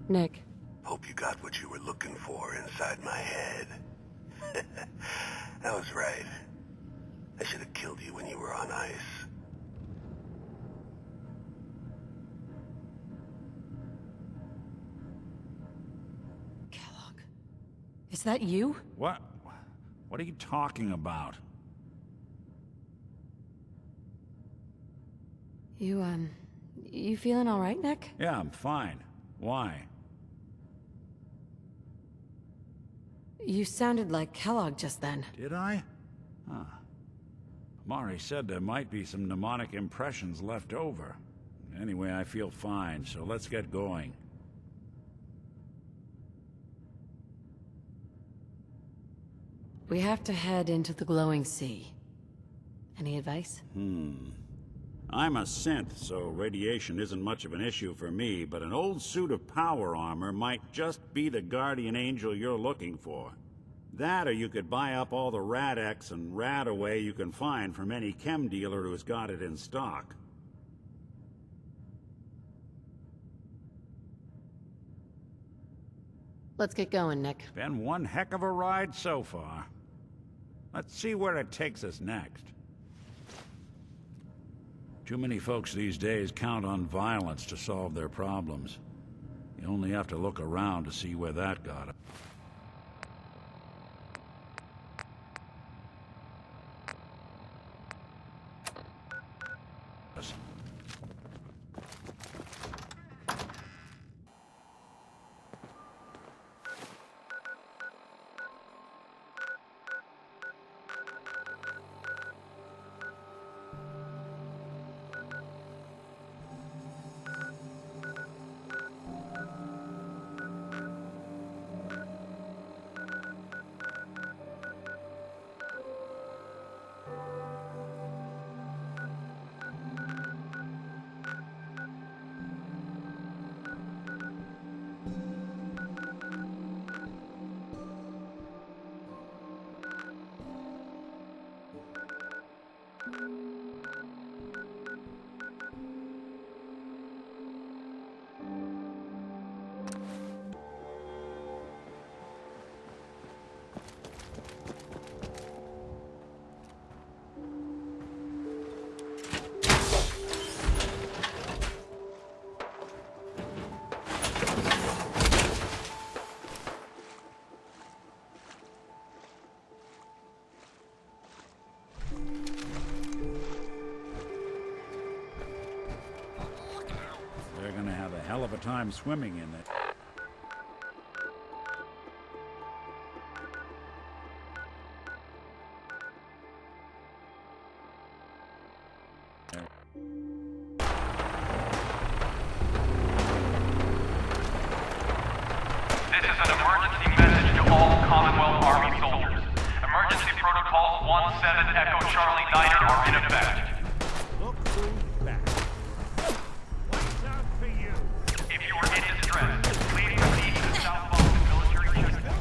Nick. Hope you got what you were looking for inside my head. I was right. I should have killed you when you were on ice. Kellogg. Is that you? What? What are you talking about? You feeling all right, Nick? Yeah, I'm fine. Why? You sounded like Kellogg just then. Did I? Huh. Mari said there might be some mnemonic impressions left over. Anyway, I feel fine, so let's get going. We have to head into the glowing sea. Any advice? I'm a synth, so radiation isn't much of an issue for me, but an old suit of power armor might just be the guardian angel you're looking for. That, or you could buy up all the Rad-X and Rad-Away you can find from any chem dealer who's got it in stock. Let's get going, Nick. Been one heck of a ride so far. Let's see where it takes us next. Too many folks these days count on violence to solve their problems. You only have to look around to see where that got us. They're gonna have a hell of a time swimming in it. This is an emergency message to all Commonwealth Army soldiers. Emergency protocols 17 Echo Charlie Niner are in effect. Look who's back. Watch out for you. If you are in distress, please proceed to the South Boston military checkpoint.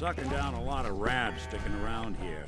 sucking down a lot of rats sticking around here.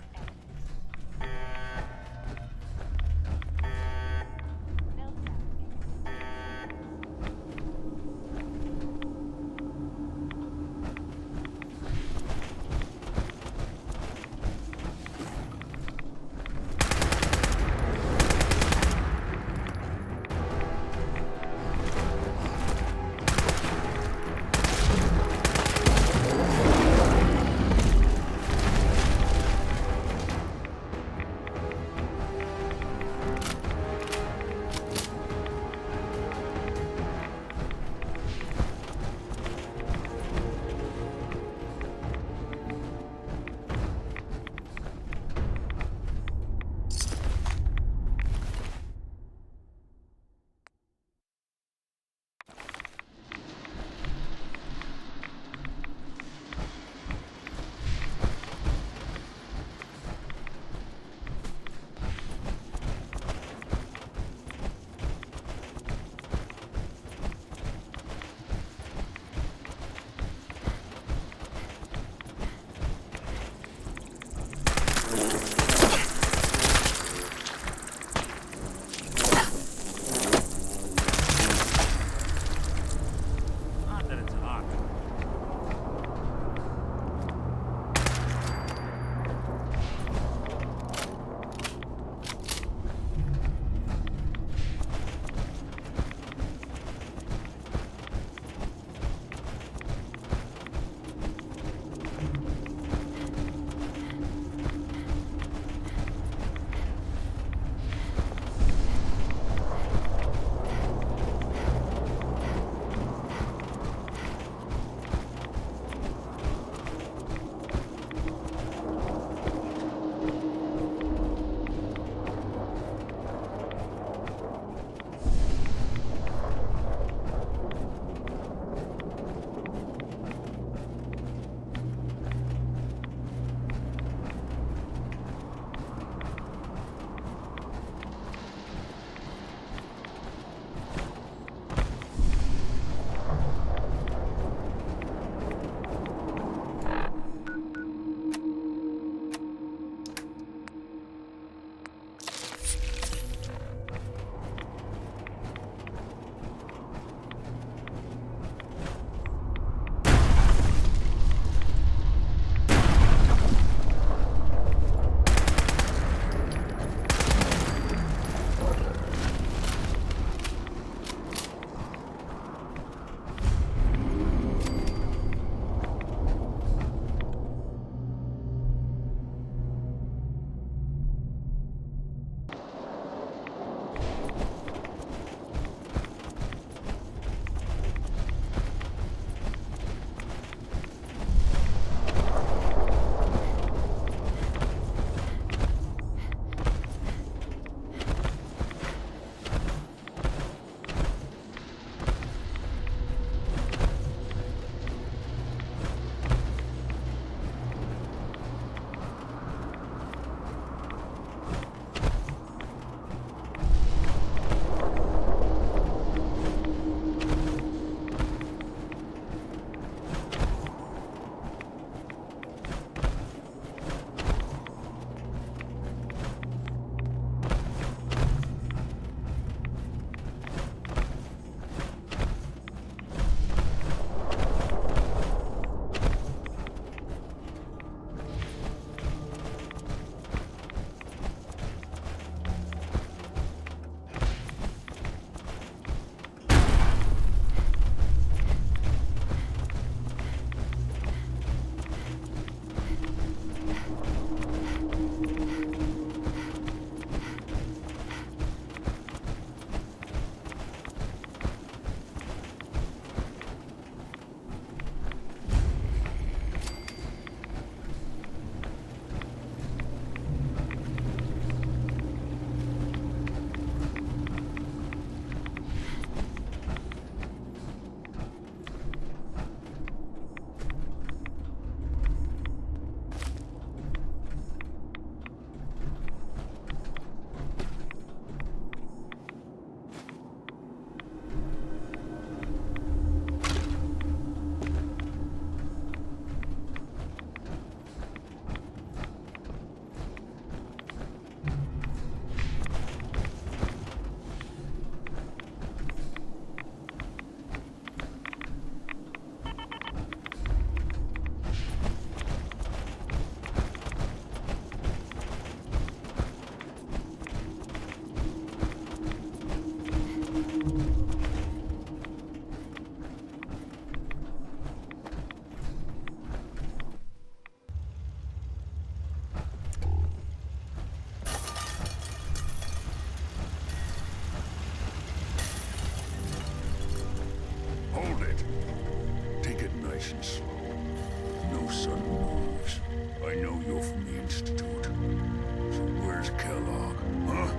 nice and slow. No sudden moves. I know you're from the Institute. So where's Kellogg, huh?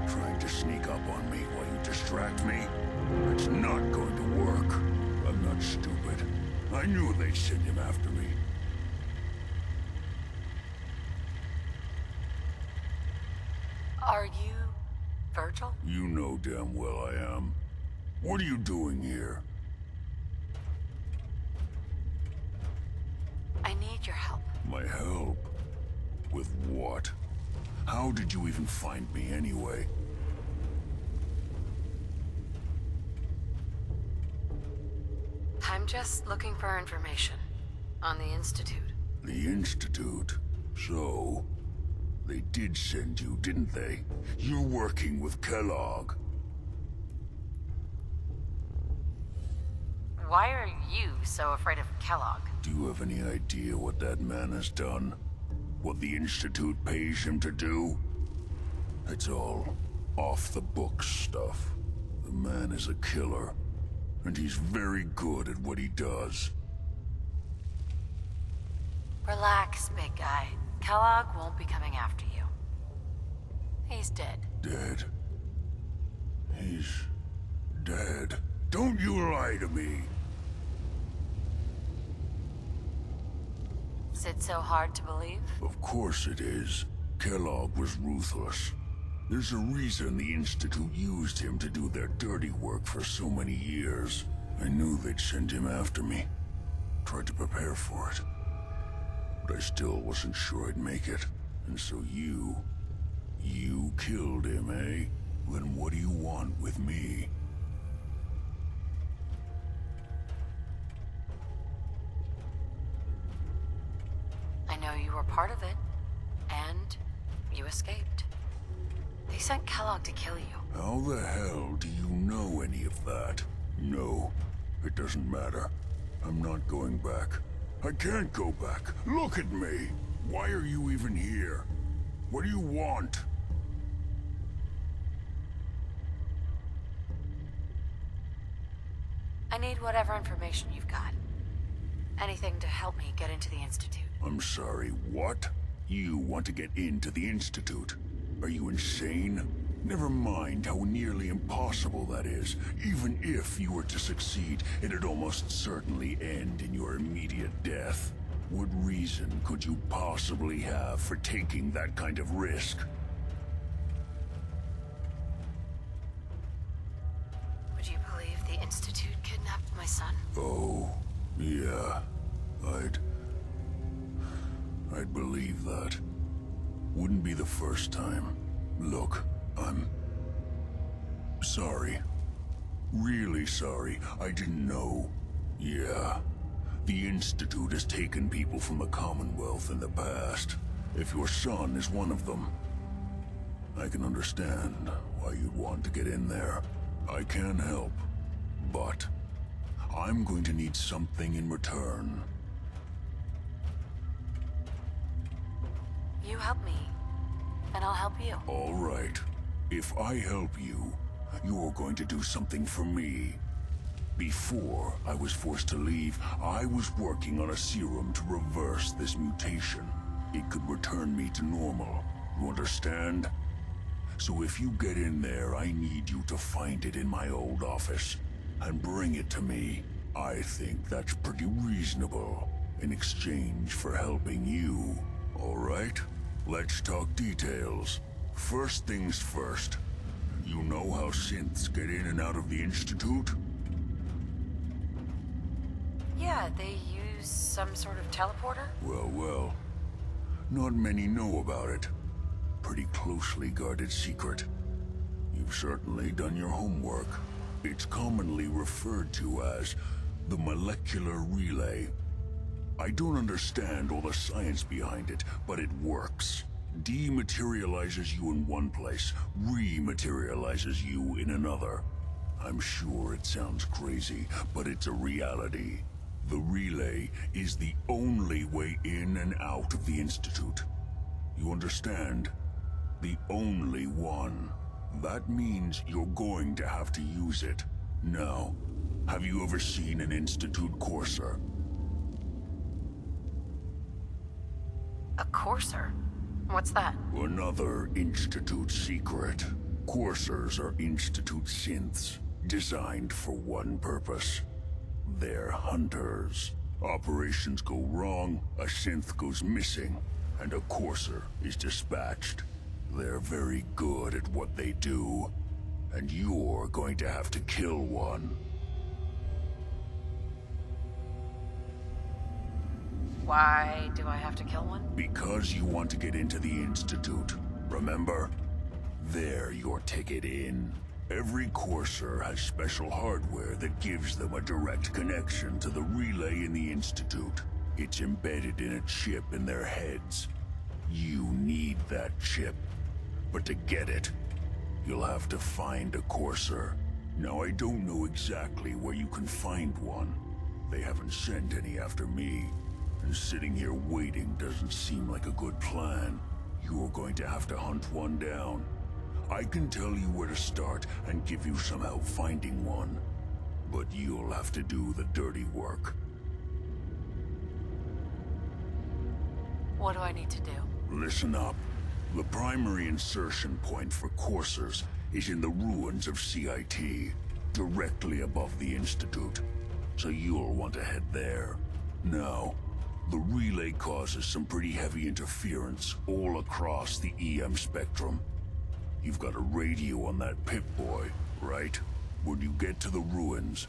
Trying to sneak up on me while you distract me? It's not going to work. I'm not stupid. I knew they'd send him after me. Are you Virgil? You know damn well I am. What are you doing here? I need your help. My help? With what? How did you even find me anyway? I'm just looking for information on the Institute. The Institute? So... they did send you, didn't they? You're working with Kellogg. Why are you so afraid of Kellogg? Do you have any idea what that man has done? What the Institute pays him to do? It's all off-the-books stuff. The man is a killer, and he's very good at what he does. Relax, big guy. Kellogg won't be coming after you. He's dead. Dead? He's dead. Don't you lie to me! Is it so hard to believe? Of course it is. Kellogg was ruthless. There's a reason the Institute used him to do their dirty work for so many years. I knew they'd send him after me. Tried to prepare for it. But I still wasn't sure I'd make it. And so you killed him, eh? Then what do you want with me? I know you were part of it, and you escaped. They sent Kellogg to kill you. How the hell do you know any of that? No, it doesn't matter. I'm not going back. I can't go back. Look at me. Why are you even here? What do you want? I need whatever information you've got. Anything to help me get into the Institute. I'm sorry, what? You want to get into the Institute? Are you insane? Never mind how nearly impossible that is. Even if you were to succeed, it'd almost certainly end in your immediate death. What reason could you possibly have for taking that kind of risk? Would you believe the Institute kidnapped my son? Oh, yeah. I'd believe that. Wouldn't be the first time. Look, I'm sorry. Really sorry. I didn't know. Yeah. The Institute has taken people from the Commonwealth in the past. If your son is one of them, I can understand why you'd want to get in there. I can help, but I'm going to need something in return. You help me, and I'll help you. All right. If I help you, you're going to do something for me. Before I was forced to leave, I was working on a serum to reverse this mutation. It could return me to normal. You understand? So if you get in there, I need you to find it in my old office and bring it to me. I think that's pretty reasonable in exchange for helping you. All right? Let's talk details. First things first. You know how synths get in and out of the Institute? Yeah, they use some sort of teleporter? Well. Not many know about it. Pretty closely guarded secret. You've certainly done your homework. It's commonly referred to as the molecular relay. I don't understand all the science behind it, but it works. Dematerializes you in one place, rematerializes you in another. I'm sure it sounds crazy, but it's a reality. The relay is the only way in and out of the Institute. You understand? The only one. That means you're going to have to use it. Now, have you ever seen an Institute courser? A courser? What's that? Another Institute secret. Coursers are Institute synths, designed for one purpose. They're hunters. Operations go wrong, a synth goes missing, and a courser is dispatched. They're very good at what they do, and you're going to have to kill one. Why do I have to kill one? Because you want to get into the Institute, remember? They're your ticket in. Every courser has special hardware that gives them a direct connection to the relay in the Institute. It's embedded in a chip in their heads. You need that chip. But to get it, you'll have to find a courser. Now, I don't know exactly where you can find one. They haven't sent any after me. And sitting here waiting doesn't seem like a good plan. You're going to have to hunt one down. I can tell you where to start and give you some help finding one. But you'll have to do the dirty work. What do I need to do? Listen up. The primary insertion point for coursers is in the ruins of CIT, directly above the Institute. So you'll want to head there. Now, the relay causes some pretty heavy interference all across the EM spectrum. You've got a radio on that Pip-Boy, right? When you get to the ruins,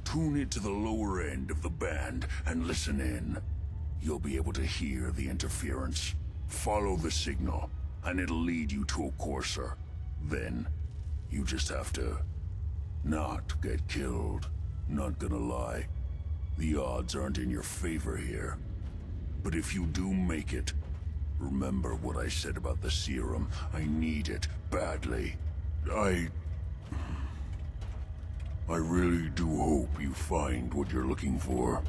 tune it to the lower end of the band and listen in. You'll be able to hear the interference. Follow the signal, and it'll lead you to a courser. Then, you just have to not get killed. Not gonna lie, the odds aren't in your favor here. But if you do make it, remember what I said about the serum. I need it badly. I really do hope you find what you're looking for.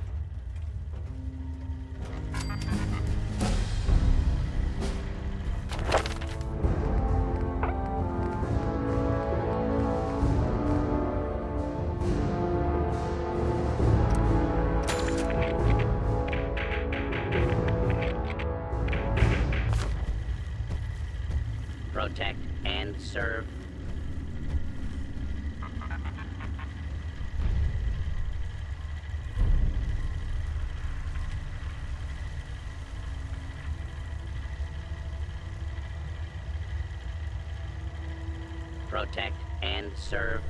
Protect and serve. Protect and serve.